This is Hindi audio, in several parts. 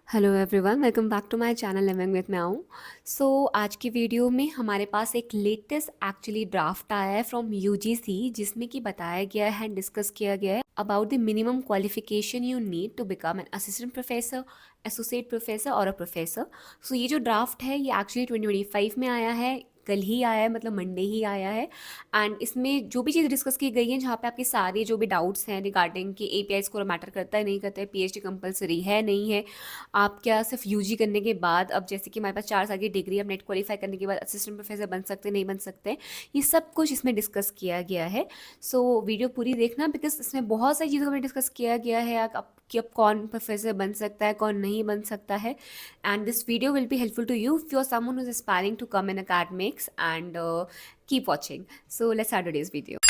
Hello everyone, welcome back to my channel living with meow. So आज की वीडियो में हमारे पास एक लेटेस्ट एक्चुअली ड्राफ्ट आया है फ्रॉम यूजीसी, जिसमें कि बताया गया है एंड डिस्कस किया गया है about the minimum qualification you need to become an assistant professor, associate professor और अ प्रोफेसर। सो ये जो ड्राफ्ट है ये एक्चुअली 2025 में आया है, कल ही आया है, मतलब मंडे ही आया है। एंड इसमें जो भी चीज़ डिस्कस की गई है, जहाँ पे आपके सारे जो भी डाउट्स हैं रिगार्डिंग कि एपीआई स्कोर मैटर करता है नहीं करता है, पीएचडी कंपलसरी है नहीं है, आप क्या सिर्फ यूजी करने के बाद, अब जैसे कि हमारे पास 4 साल की डिग्री, अब नेट क्वालिफाई करने के बाद असिस्टेंट प्रोफेसर बन सकते नहीं बन सकते, ये सब कुछ इसमें डिस्कस किया गया है। सो वीडियो पूरी देखना, बिकॉज इसमें बहुत सारी चीज़ों को डिस्कस किया गया है कि अब कौन प्रोफेसर बन सकता है, कौन नहीं बन सकता है। And this video will be helpful to you if you are someone who is aspiring to come in academics and keep watching. So let's start today's video.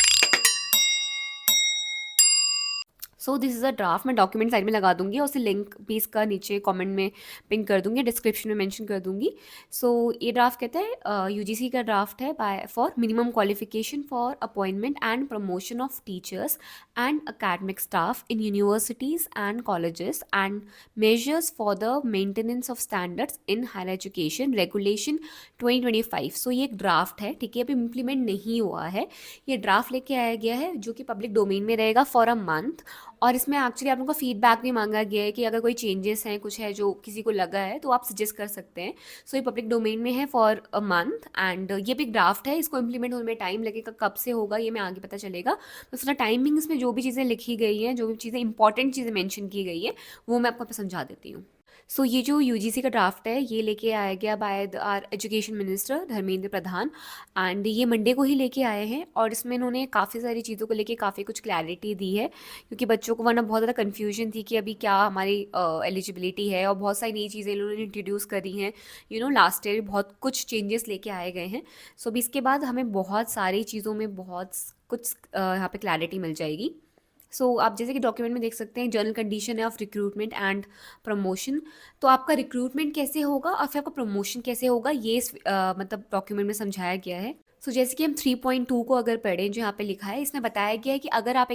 So this is a draft. मैं डॉक्यूमेंट साइड में लगा दूंगी और उसे लिंक भी इसका नीचे कमेंट में पिन कर दूंगी, डिस्क्रिप्शन में मेंशन कर दूंगी। सो ये ड्राफ्ट कहता है, यूजीसी का ड्राफ्ट है by for minimum qualification for appointment and promotion of teachers and academic staff in universities and colleges and measures for the maintenance of standards in higher education regulation 2025। सो ये एक ड्राफ्ट है, ठीक है, अभी इम्प्लीमेंट नहीं हुआ है। ये ड्राफ्ट लेके आया गया है जो कि पब्लिक डोमेन में रहेगा फॉर अ मंथ। और इसमें एक्चुअली आप लोगों का फीडबैक भी मांगा गया है कि अगर कोई चेंजेस हैं, कुछ है जो किसी को लगा है, तो आप सजेस्ट कर सकते हैं। सो ये पब्लिक डोमेन में है फॉर अ मंथ एंड ये भी एक ड्राफ्ट है। इसको इम्प्लीमेंट होने में टाइम लगेगा, कब से होगा ये मैं आगे पता चलेगा। तो उसका टाइमिंग, इसमें जो भी चीज़ें लिखी गई हैं, जो भी चीज़ें इंपॉर्टेंट चीज़ें मैंशन की गई है, वो मैं आपको समझा देती हूँ। सो ये जो यूजीसी का ड्राफ्ट है ये लेके आया गया by our education minister Dharmendra Pradhan, and ये मंडे को ही लेके आए हैं। और इसमें इन्होंने काफ़ी सारी चीज़ों को लेके काफ़ी कुछ क्लैरिटी दी है, क्योंकि बच्चों को वरना बहुत ज़्यादा कन्फ्यूजन थी कि अभी क्या हमारी एलिजिबिलिटी है, और बहुत सारी नई चीज़ें इन्होंने इंट्रोड्यूस करी हैं। लास्ट ईयर बहुत कुछ चेंजेस लेके आए गए हैं। सो अभी इसके बाद हमें बहुत सारी चीज़ों में बहुत कुछ यहाँ पे क्लैरिटी मिल जाएगी। सो आप जैसे कि डॉक्यूमेंट में देख सकते हैं, जनरल कंडीशन है ऑफ रिक्रूटमेंट एंड प्रमोशन। तो आपका रिक्रूटमेंट कैसे होगा और फिर आपका प्रमोशन कैसे होगा, ये मतलब डॉक्यूमेंट में समझाया गया है। सो जैसे कि हम 3.2 को अगर पढ़ें, जो यहाँ पे लिखा है, इसमें बताया गया है कि अगर आप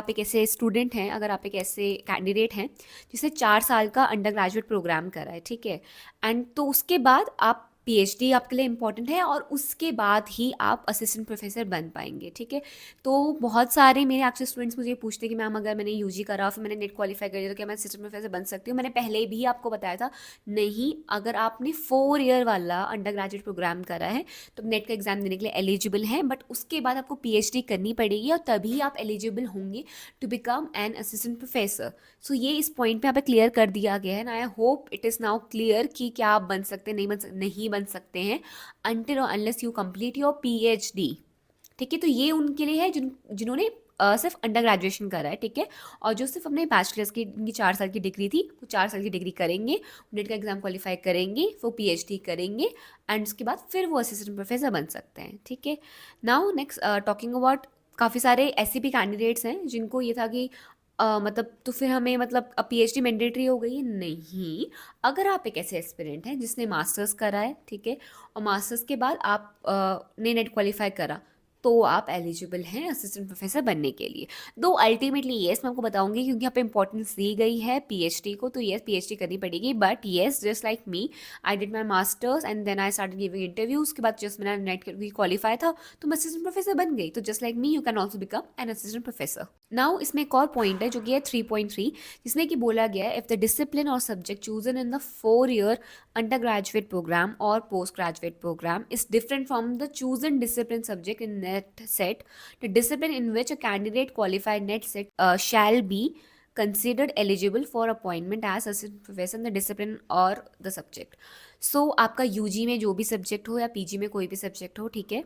एक ऐसे स्टूडेंट हैं, अगर आप एक ऐसे कैंडिडेट हैं जिसने 4 साल का अंडर ग्रेजुएट प्रोग्राम करा है, ठीक है, एंड तो उसके बाद आप पीएचडी आपके लिए इम्पॉर्टेंट है, और उसके बाद ही आप असिस्टेंट प्रोफेसर बन पाएंगे, ठीक है। तो बहुत सारे मेरे एक्चुअली स्टूडेंट्स मुझे ये पूछते हैं कि मैम, अगर मैंने यूजी करा, फिर मैंने नेट क्वालिफाई कर दिया, तो क्या मैं असिस्टेंट प्रोफेसर बन सकती हूँ? मैंने पहले भी आपको बताया था, नहीं। अगर आपने 4 ईयर वाला अंडर ग्रेजुएट प्रोग्राम करा है तो नेट का एग्जाम देने के लिए एलिजिबल हैं, बट उसके बाद आपको पीएचडी करनी पड़ेगी और तभी आप एलिजिबल होंगे to become an assistant professor. So ये इस पॉइंट पे यहाँ पे क्लियर कर दिया गया है, and I hope it is now clear कि क्या आप बन सकते नहीं बन सकते हैं until और unless you complete your PhD, ठीक है। तो ये उनके लिए है जिन्होंने सिर्फ अंडर ग्रेजुएशन करा है, ठीक है। और जो सिर्फ अपने बैचलर्स की, इनकी 4 साल की डिग्री थी, वो 4 साल की डिग्री करेंगे, नेट का एग्जाम क्वालिफाई करेंगे, वो पीएचडी करेंगे, एंड उसके बाद फिर वो असिस्टेंट प्रोफेसर बन सकते हैं, ठीक है। नाउ नेक्स्ट टॉकिंग अबाउट, काफ़ी सारे ऐसे भी कैंडिडेट्स हैं जिनको ये था कि मतलब तो फिर हमें मतलब पीएचडी मैंडेटरी हो गई? नहीं। अगर आप एक ऐसे एस्पिरेंट हैं जिसने मास्टर्स करा है, ठीक है, और मास्टर्स के बाद आप ने नेट क्वालिफाई करा, तो आप एलिजिबल हैं असिस्टेंट प्रोफेसर बनने के लिए। दो अल्टीमेटली येस मैं आपको बताऊंगी, क्योंकि यहाँ पे इंपॉर्टेंस दी गई है पीएचडी को, तो येस पीएचडी करनी पड़ेगी। But yes, just like me, I did my masters and then I started giving interview. उसके बाद जस्ट मैंने नेट क्वालिफाई था तो मैं असिस्टेंट प्रोफेसर बन गई। तो just like me you can also become an assistant professor. Now इसमें एक और पॉइंट है जो कि है 3.3, जिसमें कि बोला गया है, इफ द डिसिप्लिन और subject chosen in the 4 year undergraduate program or postgraduate program is different from the chosen discipline subject in net set, the discipline in which a candidate qualified net set shall be considered eligible for appointment as assistant professor in the discipline or the subject। so आपका यूजी में जो भी सब्जेक्ट हो या पीजी में कोई भी सब्जेक्ट हो, ठीक है,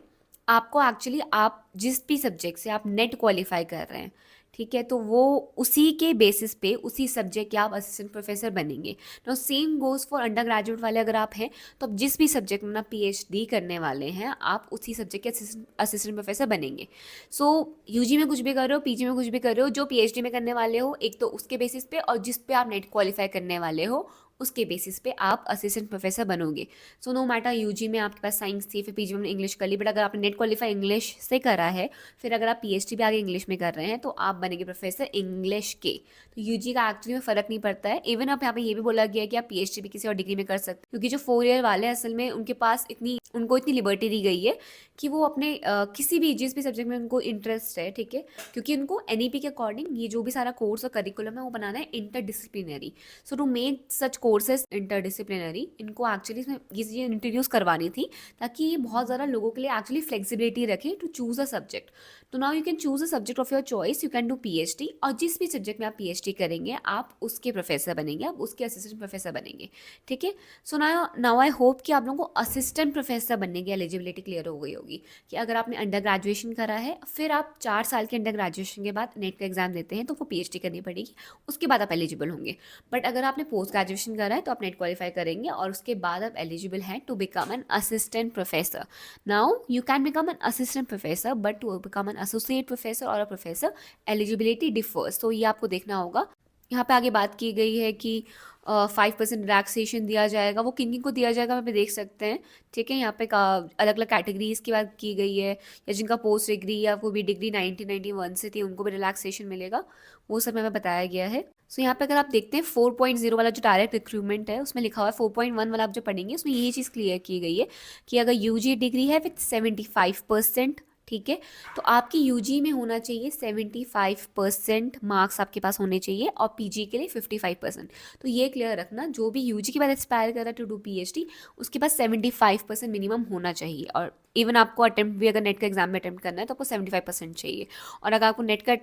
आपको एक्चुअली आप जिस भी सब्जेक्ट से आप नेट क्वालिफाई कर रहे हैं, ठीक है, तो वो उसी के बेसिस पे, उसी सब्जेक्ट के आप असिस्टेंट प्रोफेसर बनेंगे। Now same goes for under graduate वाले, अगर आप हैं तो आप जिस भी सब्जेक्ट में ना पीएचडी करने वाले हैं, आप उसी सब्जेक्ट के असिस्टेंट प्रोफेसर बनेंगे। सो यूजी में कुछ भी कर रहे हो, पीजी में कुछ भी कर रहे हो, जो पीएचडी में करने वाले हो, एक तो उसके बेसिस पे, और जिस पे आप नेट क्वालिफाई करने वाले हो उसके बेसिस पे आप असिस्टेंट प्रोफेसर बनोगे। सो नो मैटर यूजी में आपके पास साइंस थी, फिर पीजी में इंग्लिश कर ली, बट अगर आपने नेट क्वालिफाई इंग्लिश से करा है, फिर अगर आप पीएचडी भी आगे इंग्लिश में कर रहे हैं, तो आप बनेंगे प्रोफेसर इंग्लिश के। तो यूजी का एक्चुअली में फ़र्क नहीं पड़ता है। इवन आप यहाँ पे ये भी बोला गया है कि आप पीएचडी भी किसी और डिग्री में कर सकते हैं, क्योंकि जो 4 ईयर वाले हैं असल में उनके पास उनको इतनी लिबर्टी दी गई है कि वो अपने किसी भी जिस भी सब्जेक्ट में उनको इंटरेस्ट है, ठीक है, क्योंकि उनको एनईपी के अकॉर्डिंग ये जो भी सारा कोर्स और करिकुलम है वो बनाना है interdisciplinary. So to make such courses interdisciplinary, इनको एक्चुअली इसमें ये चीज़ें इंट्रोड्यूस करवानी थी ताकि ये बहुत ज़्यादा लोगों के लिए एक्चुअली फ्लेक्सिबिलिटी रखे टू चूज अ सब्जेक्ट। तो now you can choose a subject of your choice, you can do PhD, और जिस भी सब्जेक्ट में आप पीएचडी करेंगे आप उसके प्रोफेसर बनेंगे, आप उसके असिस्टेंट प्रोफेसर बनेंगे, ठीक है। सो नाउ आई होप कि आप लोगों को असिस्टेंट प्रोफेसर बनने की एलिजिबिलिटी क्लियर हो गई होगी कि अगर आपने अंडर ग्रेजुएशन करा है, फिर आप 4 साल के अंडर ग्रेजुएशन के बाद नेट का एग्जाम देते हैं तो वो पीएचडी करनी पड़ेगी, उसके बाद आप एलिजिबल होंगे। बट अगर आपने पोस्ट ग्रेजुएशन करा है तो आप नेट क्वालिफाई करेंगे और उसके बाद आप एलिजिबल हैं to become an assistant professor. Now you can become an assistant professor, but to become an associate professor और अ प्रोफेसर एलिजिबिलिटी डिफर्स। तो ये आपको देखना होगा। यहाँ पे आगे बात की गई है कि 5% रिलैक्सेशन दिया जाएगा, वो किन किन को दिया जाएगा वहाँ पे देख सकते हैं, ठीक है। यहाँ पे अलग अलग कैटेगरीज की बात की गई है, या जिनका पोस्ट डिग्री या कोई भी डिग्री 1991 से थी उनको भी रिलैक्सेशन मिलेगा, वो सब हमें बताया गया है। सो यहाँ पे अगर आप देखते हैं 4.0 वाला जो डायरेक्ट रिक्रूटमेंट है उसमें लिखा हुआ है, 4.1 वाला आप जो पढ़ेंगे उसमें यही चीज़ क्लियर की गई है कि अगर यूजी डिग्री है विथ 75%, ठीक है, तो आपकी यूजी में होना चाहिए 75% मार्क्स आपके पास होने चाहिए, और पीजी के लिए 55%। तो ये क्लियर रखना, जो भी यूजी के बाद एक्सपायर कर रहा है टू डू पीएचडी उसके पास 75% मिनिमम होना चाहिए। और इवन आपको अटेम्प्ट भी अगर नेट का एग्जाम में अटेम्प्ट करना है तो आपको 75% चाहिए। और अगर आपको नेट का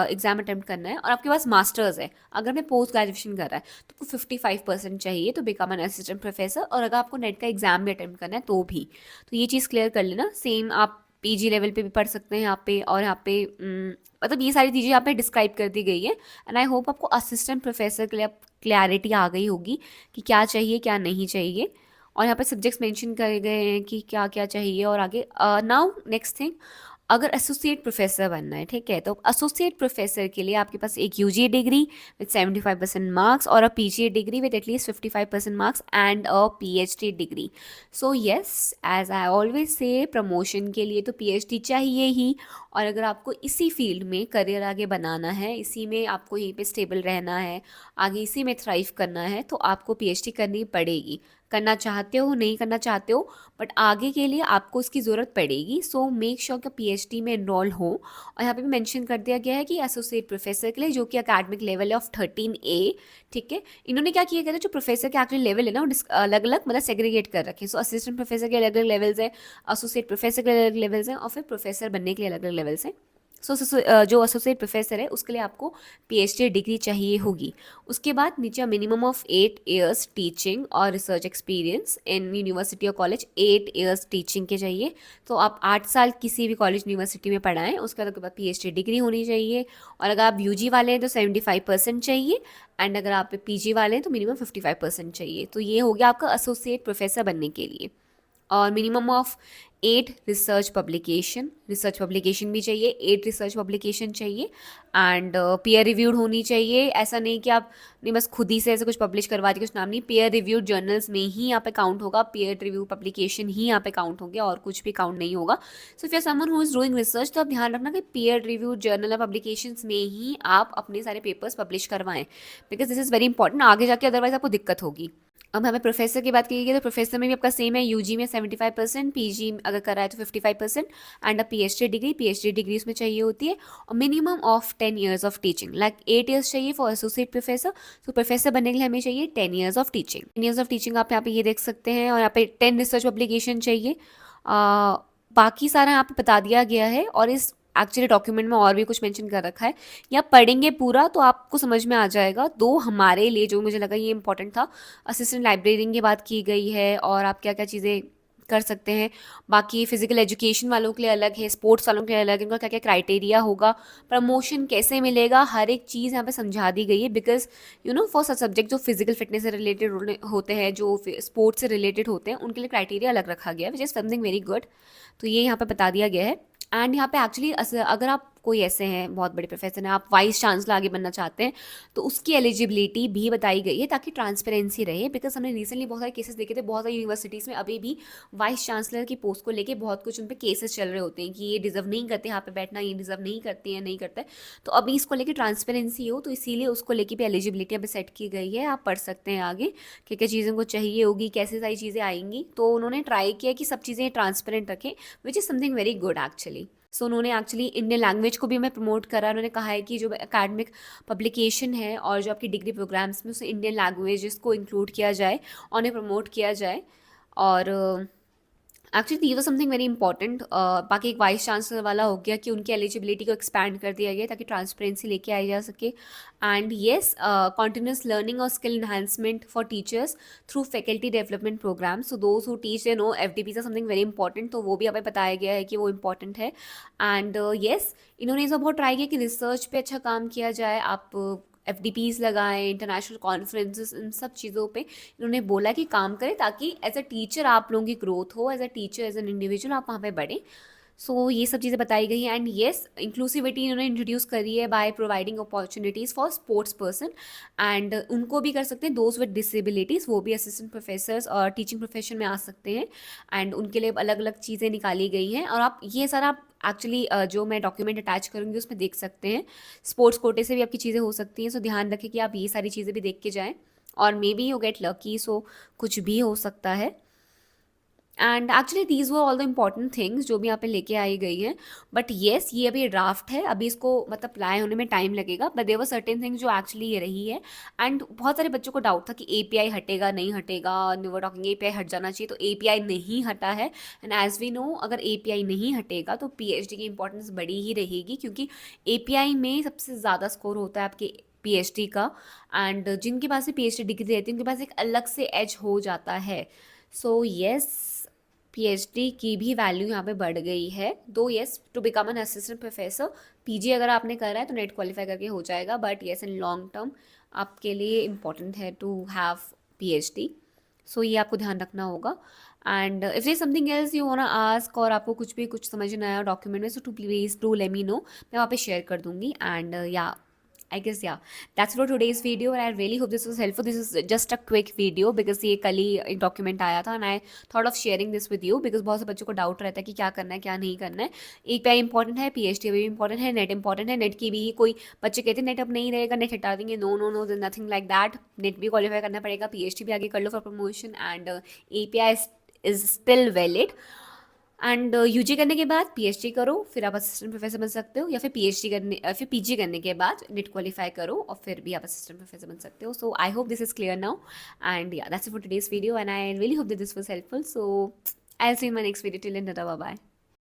एग्जाम अटेम्प्ट करना है और आपके पास मास्टर्स है, अगर मैं पोस्ट ग्रेजुएशन कर रहा है तो आपको 55% चाहिए तो बिकम एन असिस्टेंट प्रोफेसर, और अगर आपको नेट का एग्जाम भी अटेम्प्ट करना है तो भी। तो ये चीज़ क्लियर कर लेना। सेम आप पीजी लेवल पे भी पढ़ सकते हैं यहाँ पे, और यहाँ पे मतलब ये सारी चीज़ें यहाँ पे डिस्क्राइब कर दी गई है। एंड आई होप आपको असिस्टेंट प्रोफेसर के लिए क्लैरिटी आ गई होगी कि क्या चाहिए क्या नहीं चाहिए, और यहाँ पे सब्जेक्ट्स मेंशन करे गए हैं कि क्या क्या चाहिए। और आगे नाउ नेक्स्ट थिंग, अगर एसोसिएट प्रोफेसर बनना है, ठीक है, तो एसोसिएट प्रोफेसर के लिए आपके पास एक यूजी डिग्री विद 75% मार्क्स और a PG degree with at least 55% marks and a PhD degree. So yes, as I always say, promotion के लिए तो पीएचडी चाहिए ही, और अगर आपको इसी फील्ड में करियर आगे बनाना है, इसी में आपको यहीं पे स्टेबल रहना है, आगे इसी में थ्राइव करना है, तो आपको पीएचडी करनी पड़ेगी। करना चाहते हो नहीं करना चाहते हो, बट आगे के लिए आपको उसकी ज़रूरत पड़ेगी। सो मेक श्योर कि पीएचडी में इनरोल हो। और यहाँ पे भी मेंशन कर दिया गया है कि एसोसिएट प्रोफेसर के लिए जो कि अकेडमिक लेवल है ऑफ 13A, ठीक है। इन्होंने क्या किया गया था, जो प्रोफेसर के एक्चुअली लेवल है ना वो अलग अलग मतलब सेग्रीगेट कर रखे हैं। सो असिस्टेंट प्रोफेसर के अलग अलग लेवल्स हैं, एसोसिएट प्रोफेसर के अलग अलग लेवल्स हैं, और फिर प्रोफेसर बनने के लिए अलग अलग लेवल्स हैं। सो जो एसोसिएट प्रोफेसर है उसके लिए आपको पीएचडी डिग्री चाहिए होगी। उसके बाद नीचे मिनिमम ऑफ 8 ईयर्स टीचिंग और रिसर्च एक्सपीरियंस इन यूनिवर्सिटी और कॉलेज, 8 ईयर्स टीचिंग के चाहिए। तो आप 8 साल किसी भी कॉलेज यूनिवर्सिटी में पढ़ाएं, उसके बाद पीएचडी डिग्री होनी चाहिए। और अगर आप यूजी वाले हैं तो 75% चाहिए, एंड अगर आप पीजी वाले हैं तो मिनिमम 55% चाहिए। तो ये हो गया आपका एसोसिएट प्रोफेसर बनने के लिए। और मिनिमम ऑफ 8 रिसर्च पब्लिकेशन भी चाहिए, 8 रिसर्च पब्लिकेशन चाहिए, एंड पीयर रिव्यूड होनी चाहिए। ऐसा नहीं कि आप नहीं बस खुद ही से ऐसे कुछ पब्लिश करवा दी, कुछ नाम नहीं, पीयर रिव्यूड जर्नल्स में ही यहाँ पे काउंट होगा, पीयर रिव्यू पब्लिकेशन ही यहाँ पे काउंट होंगे, और कुछ भी काउंट नहीं होगा। So if you are someone who is doing research, तो आप ध्यान रखना कि पीयर रिव्यूड जर्नल और पब्लिकेशंस में ही आप अपने सारे पेपर्स पब्लिश करवाएं, because this is very important. आगे जाके अदरवाइज आपको दिक्कत होगी। अब हमें प्रोफेसर की बात की गई तो प्रोफेसर में भी आपका सेम है, यूजी में 75%, पीजी अगर करा है तो 55%, एंड अ पीएचडी डिग्री उसमें चाहिए होती है। और minimum of 10 years of teaching, like 8 years चाहिए फॉर एसोसिएट प्रोफेसर। तो प्रोफेसर बनने के लिए हमें चाहिए 10 years of teaching. 10 years of teaching आप यहाँ पे ये देख सकते हैं, और यहाँ पे 10 रिसर्च पब्लिकेशन चाहिए। बाकी सारा यहाँ पे बता दिया गया है, और इस एक्चुअली डॉक्यूमेंट में और भी कुछ मेंशन कर रखा है, या पढ़ेंगे पूरा तो आपको समझ में आ जाएगा। दो हमारे लिए जो मुझे लगा ये इंपॉर्टेंट था, असिस्टेंट लाइब्रेरियन की बात की गई है, और आप क्या क्या चीज़ें कर सकते हैं। बाकी फिजिकल एजुकेशन वालों के लिए अलग है, स्पोर्ट्स वालों के लिए अलग है, उनका क्या क्या क्राइटेरिया होगा, प्रमोशन कैसे मिलेगा, हर एक चीज़ यहाँ पे समझा दी गई है। बिकॉज फॉर सच सब्जेक्ट जो फिजिकल फिटनेस से रिलेटेड होते हैं, जो स्पोर्ट्स से रिलेटेड होते हैं, उनके लिए क्राइटेरिया अलग रखा गया है, विच इज़ समथिंग वेरी गुड। तो ये यहाँ पे बता दिया गया है। एंड यहाँ पे एक्चुअली अगर आप कोई ऐसे हैं बहुत बड़े प्रोफेसर हैं, आप वाइस चांसलर आगे बनना चाहते हैं, तो उसकी एलिजिबिलिटी भी बताई गई है ताकि ट्रांसपेरेंसी रहे। बिकॉज हमने रिसेंटली बहुत सारे केसेस देखे थे, बहुत सारी यूनिवर्सिटीज़ में अभी भी वाइस चांसलर की पोस्ट को लेके बहुत कुछ उन पर केसेस चल रहे होते हैं कि ये डिजर्व नहीं करते यहाँ पे बैठना, ये डिजर्व नहीं करते हैं, नहीं करता है। तो अभी इसको लेके ट्रांसपेरेंसी हो, तो इसीलिए उसको लेके भी एलिजिबिलिटी अभी सेट की गई है। आप पढ़ सकते हैं आगे क्या क्या चीज़ों को चाहिए होगी, कैसे सारी चीज़ें आएंगी। तो उन्होंने ट्राई किया कि सब चीज़ें ट्रांसपेरेंट रखें, which is something very good actually. So उन्होंने एक्चुअली इंडियन लैंग्वेज को भी हमें प्रमोट करा। उन्होंने कहा है कि जो एकेडमिक पब्लिकेशन है और जो आपकी डिग्री प्रोग्राम्स में उससे इंडियन लैंग्वेजेस को इंक्लूड किया जाए, उन्हें प्रमोट किया जाए। और actually these were something very important. बाकी एक वाइस चांसलर वाला हो गया कि उनकी एलिजिबिलिटी को एक्सपैंड कर दिया गया ताकि ट्रांसपेरेंसी लेके आई जा सके। एंड येस, कॉन्टिन्यूस लर्निंग और skill enhancement for teachers through faculty development program. So those who teach they know FDPs are something very important, तो वो भी हमें बताया गया है कि वो इंपॉर्टेंट है। एंड येस, इन्होंने सब बहुत ट्राई किया कि रिसर्च पे अच्छा काम किया जाए, आप FDPs लगाएं, इंटरनेशनल कॉन्फ्रेंसेस, इन सब चीज़ों पे इन्होंने बोला कि काम करें ताकि एज अ टीचर आप लोगों की ग्रोथ हो, as a teacher, as an individual आप वहाँ पे बढ़ें। सो ये सब चीज़ें बताई गई हैं। एंड येस, इंक्लूसिविटी इन्होंने इंट्रोड्यूस करी है by providing opportunities for sports person, and उनको भी कर सकते हैं, दोज विद डिसेबिलिटीज़, वो भी असिस्टेंट प्रोफेसर्स और टीचिंग प्रोफेशन में आ सकते हैं। एंड उनके लिए अलग अलग चीज़ें निकाली गई हैं, और आप ये सारा आप एक्चुअली जो मैं डॉक्यूमेंट अटैच करूँगी उसमें देख सकते हैं। स्पोर्ट्स कोटे से भी आपकी चीज़ें हो सकती हैं, सो ध्यान रखें कि आप ये सारी चीज़ें भी देख के जाएँ, और maybe you get lucky, so कुछ भी हो सकता है। एंड एक्चुअली दीज वो ऑल द इम्पॉर्टेंट थिंग्स जो भी यहाँ पे लेके आई गई हैं। बट येस, ये अभी ड्राफ्ट है, अभी इसको मतलब अप्लाई होने में टाइम लगेगा, बट देवर सर्टेन थिंग्स जो एक्चुअली ये रही है। एंड बहुत सारे बच्चों को डाउट था कि API हटेगा नहीं हटेगा, न्यू टॉकिंग API हट जाना चाहिए, तो API नहीं हटा है। एंड एज वी नो, अगर API नहीं हटेगा तो PhD की इंपॉर्टेंस बड़ी ही रहेगी, क्योंकि API में सबसे ज़्यादा स्कोर होता है आपके PhD का। एंड जिनके पास भी PhD डिग्री रहती है उनके पास एक अलग से एज हो जाता है। सो येस, PhD की भी वैल्यू यहाँ पे बढ़ गई है। दो yes, to become an assistant professor PG अगर आपने करा है तो नेट क्वालिफाई करके हो जाएगा, but yes in long term आपके लिए इम्पॉर्टेंट है टू हैव PhD। सो ये आपको ध्यान रखना होगा। And if is something else you want ask, और आपको कुछ भी कुछ समझ नहीं आया डॉक्यूमेंट में, so to please do let me know, मैं वहाँ पे शेयर कर दूंगी। एंड या I guess yeah, that's for today's video, and I really hope this was helpful. This is just a quick video because ये कल ही एक डॉक्यूमेंट आया था, and I thought of sharing this with you because बहुत से बच्चों को डाउट रहता है कि क्या करना है क्या नहीं करना है। API इंपॉर्टेंट है, PhD भी इंपॉर्टेंट है, नेट इंपॉर्टेंट है। नेट की भी कोई बच्चे कहते हैं नेट अब नहीं रहेगा, नेट हटा देंगे, no no no, nothing like that. NET भी क्वालिफाई करना पड़ेगा, PhD भी आगे कर लो for promotion, and API is still valid. And UG करने के बाद PhD करो, फिर आप असिस्टेंट प्रोफेसर बन सकते हो, या फिर फिर PG करने के बाद नेट क्वालिफाई करो और फिर भी आप असिस्टेंट प्रोफेसर बन सकते हो। So I hope this is clear now, and yeah that's it for today's video, and I really hope that this was helpful. So I will see in my next video, till then, bye bye.